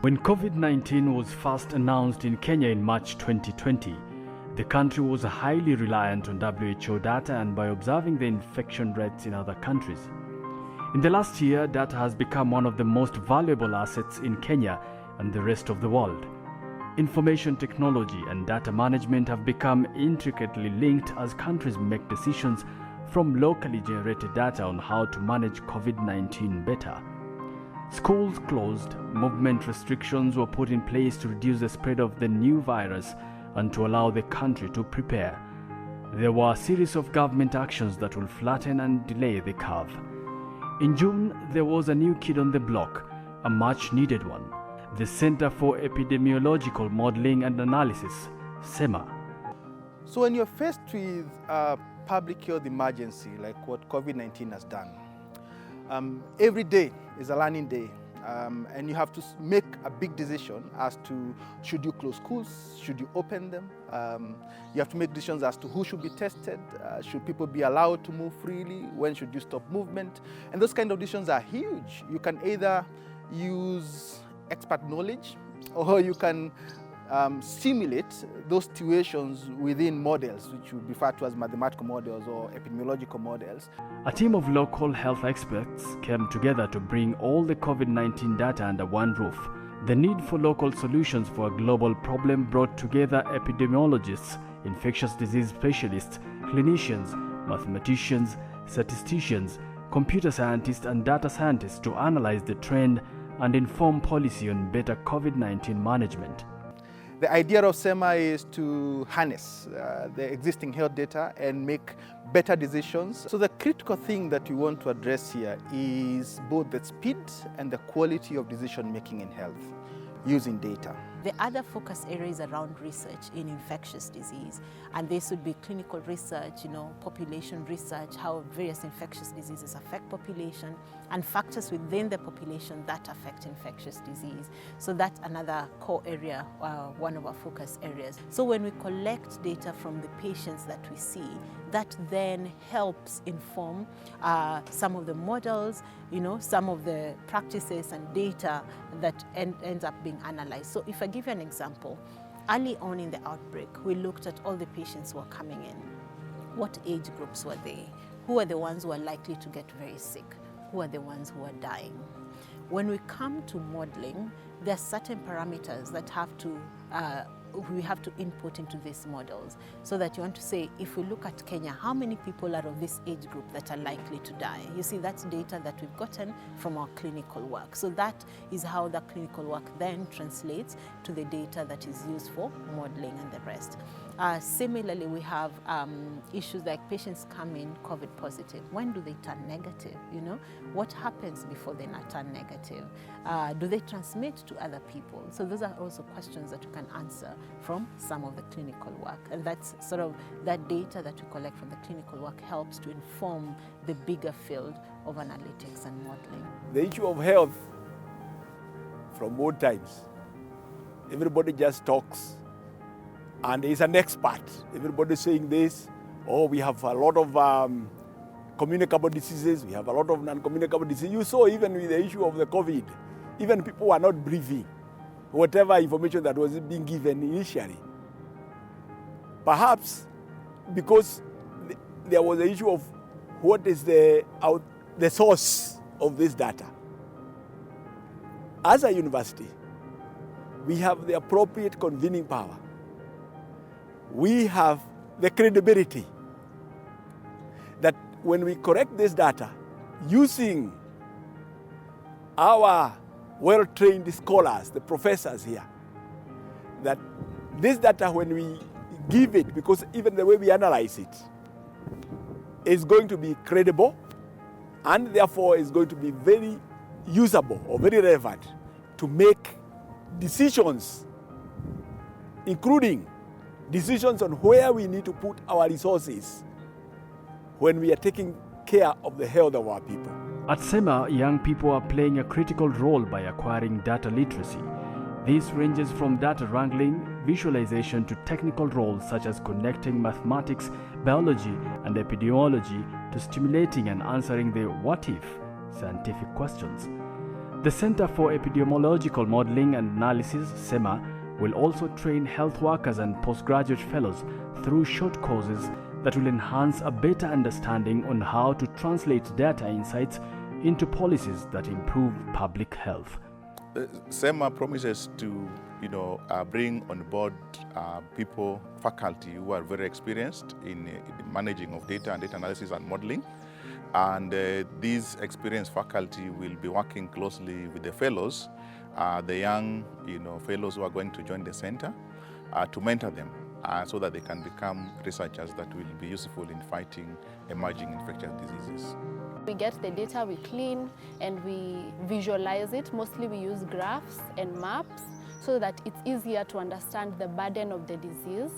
When COVID-19 was first announced in Kenya in March 2020, the country was highly reliant on WHO data and by observing the infection rates in other countries. In the last year, data has become one of the most valuable assets in Kenya and the rest of the world. Information technology and data management have become intricately linked as countries make decisions from locally generated data on how to manage COVID-19 better. Schools closed, movement restrictions were put in place to reduce the spread of the new virus and to allow the country to prepare. There were a series of government actions that will flatten and delay the curve. In June, there was a new kid on the block, a much needed one, the Center for Epidemiological Modeling and Analysis, CEMA. So when you're faced with a public health emergency like what COVID-19 has done, every day is a learning day, and you have to make a big decision as to should you close schools, should you open them. You have to make decisions as to who should be tested, should people be allowed to move freely, when should you stop movement, and those kind of decisions are huge. You can either use expert knowledge or you can simulate those situations within models, which we refer to as mathematical models or epidemiological models. A team of local health experts came together to bring all the COVID-19 data under one roof. The need for local solutions for a global problem brought together epidemiologists, infectious disease specialists, clinicians, mathematicians, statisticians, computer scientists and data scientists to analyze the trend and inform policy on better COVID-19 management. The idea of CEMA is to harness the existing health data and make better decisions. So the critical thing that we want to address here is both the speed and the quality of decision making in health using data. The other focus areas around research in infectious disease, and this would be clinical research, population research, how various infectious diseases affect population, and factors within the population that affect infectious disease. So that's another core area, one of our focus areas. So when we collect data from the patients that we see, that then helps inform some of the models, some of the practices and data that ends up being analyzed. So if I give you an example, early on in the outbreak, we looked at all the patients who were coming in. What age groups were they? Who are the ones who are likely to get very sick? Who are the ones who are dying? When we come to modeling, there are certain parameters that we have to input into these models, so that you want to say, if we look at Kenya, how many people are of this age group that are likely to die? You see, that's data that we've gotten from our clinical work. So that is how the clinical work then translates to the data that is used for modeling and the rest. Similarly, we have issues like patients come in COVID positive. When do they turn negative? What happens before they turn negative? Do they transmit to other people? So those are also questions that you can answer from some of the clinical work. And that's sort of that data that we collect from the clinical work helps to inform the bigger field of analytics and modeling. The issue of health, from old times, everybody just talks and is an expert. Everybody's saying this, we have a lot of communicable diseases, we have a lot of non-communicable diseases. You saw even with the issue of the COVID, even people were not breathing whatever information that was being given initially. Perhaps because there was the issue of what is the source of this data. As a university, we have the appropriate convening power. We have the credibility that when we correct this data using our well-trained scholars, the professors here, that this data, when we give it, because even the way we analyze it, is going to be credible and therefore is going to be very usable or very relevant to make decisions, including decisions on where we need to put our resources when we are taking care of the health of our people. At CEMA, young people are playing a critical role by acquiring data literacy. This ranges from data wrangling, visualization to technical roles such as connecting mathematics, biology, and epidemiology to stimulating and answering the what-if scientific questions. The Center for Epidemiological Modeling and Analysis, CEMA, will also train health workers and postgraduate fellows through short courses that will enhance a better understanding on how to translate data insights into policies that improve public health. CEMA promises to, bring on board people, faculty who are very experienced in the managing of data and data analysis and modeling. And these experienced faculty will be working closely with the fellows, the young, fellows who are going to join the center, to mentor them so that they can become researchers that will be useful in fighting emerging infectious diseases. We get the data, we clean, and we visualize it. Mostly we use graphs and maps so that it's easier to understand the burden of the disease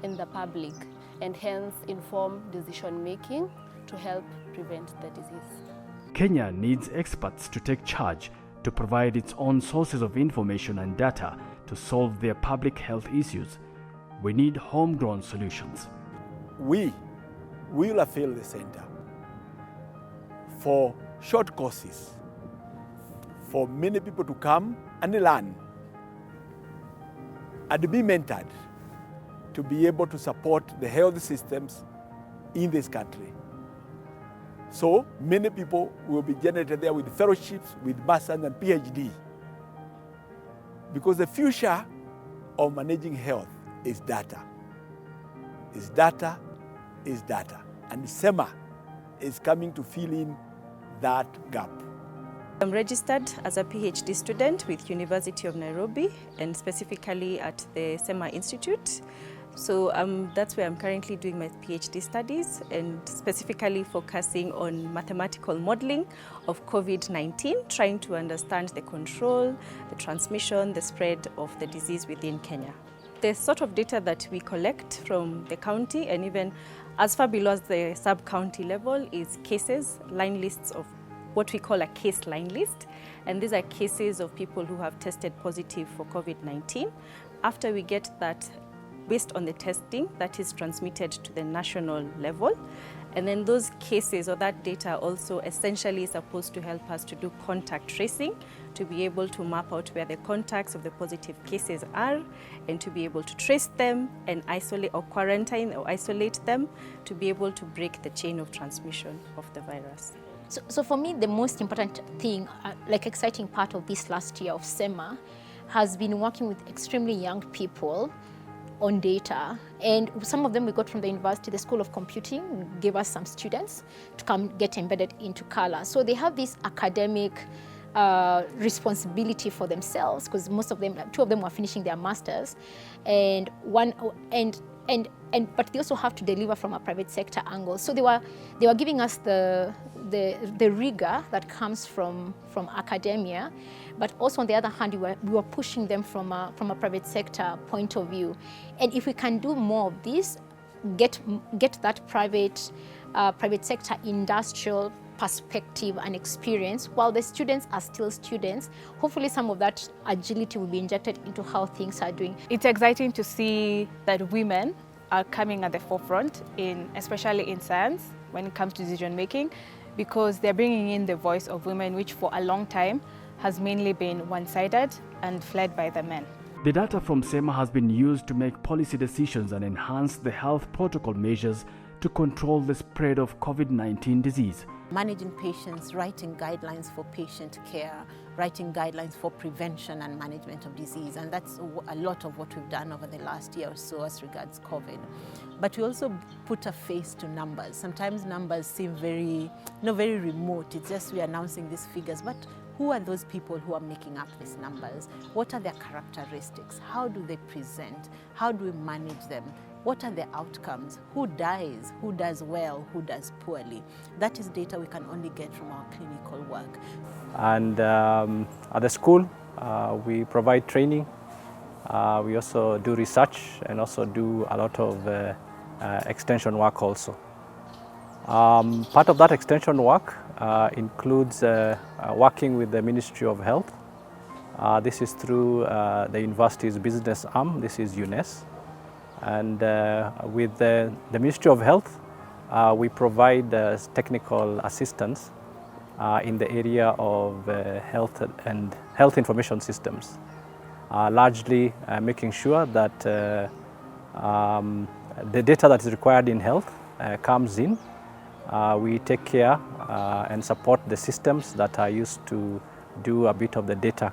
in the public and hence inform decision making to help prevent the disease. Kenya needs experts to take charge to provide its own sources of information and data to solve their public health issues. We need homegrown solutions. We will avail the center for short courses, for many people to come and learn and be mentored to be able to support the health systems in this country. So many people will be generated there with fellowships, with masters and PhD. Because the future of managing health is data. Is data, is data. And CEMA is coming to fill in that gap. I'm registered as a PhD student with University of Nairobi and specifically at the CEMA Institute. So that's where I'm currently doing my PhD studies and specifically focusing on mathematical modeling of COVID-19, trying to understand the control, the transmission, the spread of the disease within Kenya. The sort of data that we collect from the county and even as far below as the sub-county level is cases, line lists of what we call a case line list. And these are cases of people who have tested positive for COVID-19. After we get that, based on the testing, that is transmitted to the national level. And then those cases or that data also essentially is supposed to help us to do contact tracing, to be able to map out where the contacts of the positive cases are and to be able to trace them and isolate or quarantine or isolate them to be able to break the chain of transmission of the virus. So for me, the most important thing, exciting part of this last year of CEMA has been working with extremely young people on data, and some of them we got from the university. The School of Computing gave us some students to come get embedded into Color. So they have this academic responsibility for themselves because most of them, two of them were finishing their masters, but they also have to deliver from a private sector angle. So they were giving us the rigor that comes from academia, but also on the other hand, we were pushing them from a private sector point of view. And if we can do more of this, get that private sector industrial perspective and experience while the students are still students, hopefully some of that agility will be injected into how things are doing. It's exciting to see that women are coming at the forefront, especially in science when it comes to decision making, because they're bringing in the voice of women, which for a long time has mainly been one-sided and fled by the men. The data from CEMA has been used to make policy decisions and enhance the health protocol measures to control the spread of COVID-19 disease. Managing patients, writing guidelines for patient care, writing guidelines for prevention and management of disease. And that's a lot of what we've done over the last year or so as regards COVID. But we also put a face to numbers. Sometimes numbers seem very remote. It's just we're announcing these figures. But who are those people who are making up these numbers? What are their characteristics? How do they present? How do we manage them? What are the outcomes? Who dies? Who does well? Who does poorly? That is data we can only get from our clinical work. And at the school, we provide training. We also do research and also do a lot of extension work also. Part of that extension work includes working with the Ministry of Health. This is through the university's business arm. This is UNES. And with the Ministry of Health, we provide technical assistance in the area of health and health information systems, largely making sure that the data that is required in health comes in. We take care and support the systems that are used to do a bit of the data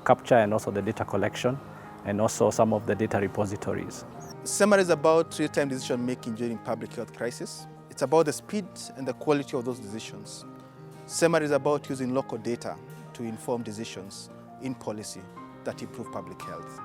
capture and also the data collection, and also some of the data repositories. CEMA is about real-time decision making during public health crisis. It's about the speed and the quality of those decisions. CEMA is about using local data to inform decisions in policy that improve public health.